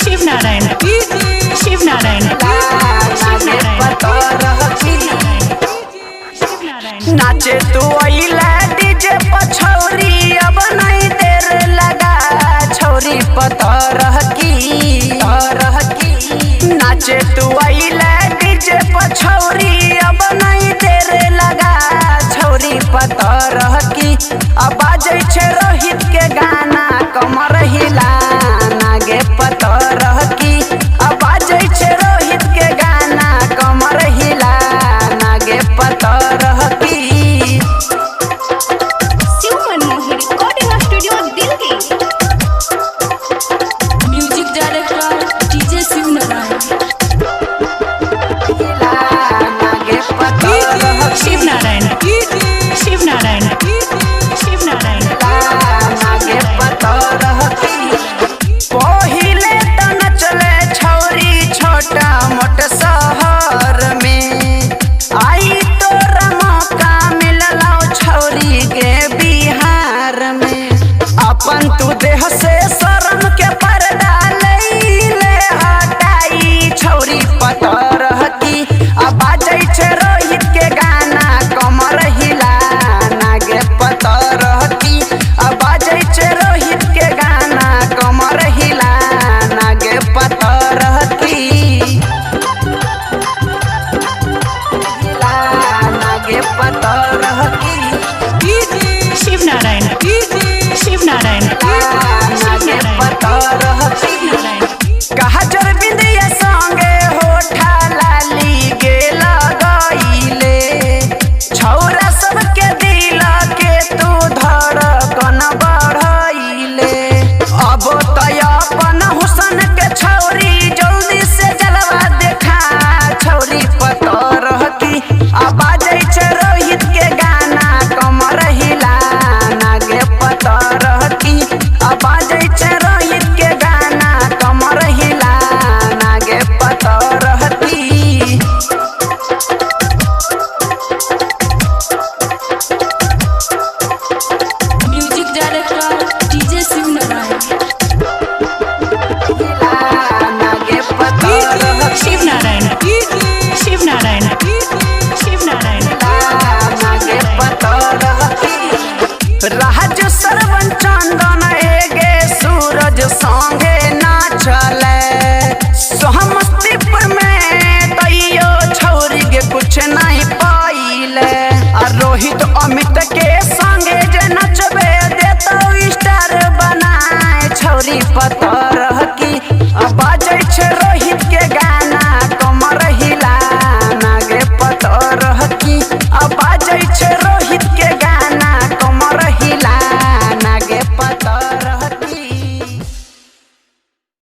शिव नारायण नाचे तू अइला डीजे पछौरी अब नहीं देर लगा छौरी पतरह की नाचे तू अइला डीजे पछौरी अब नहीं देर लगा छौरी पतरह की अब बाजे छे रोहित के गाना कमर हिला नागे पतरह की अब बाजे छे रोहित के गाना कमर हिला नागे पतरह की। अपन तू देह से शर्म के पर्दा ले हटाई छौरी पतरह की अब बाजे छे रोहित के गाना कमर हिला नागे पतरह की अब बाजे छे रोहित के गाना कमर हिला नागे पतरह की नागे पतरह की। शिव नारायण कहजर बिंदिया संगे होठा लाली गे लगइले छौरा सबके दिल के तू धड़कन बढ़इले अब तय अपन हुसन के छौरी जल्दी से जलवा देखा छौरी पतरह की अब बाजे छे रोहित के गाना कमर हिला नागे पतरह की अब बाजे छे रोहित के गाना कमर हिला नागे पतरह की। Music director DJ Shiv Narayan. नागे पतरह शिव नारायण नागे पतरह की। राजू सरवन चंदन एगे सूरज संगे नाचले समस्तीपुर में तैयो छौरी के कुछ नहीं पाइले आ रोहित अमित के संगे जे नचबे देतो स्टार बनाए छौरी पत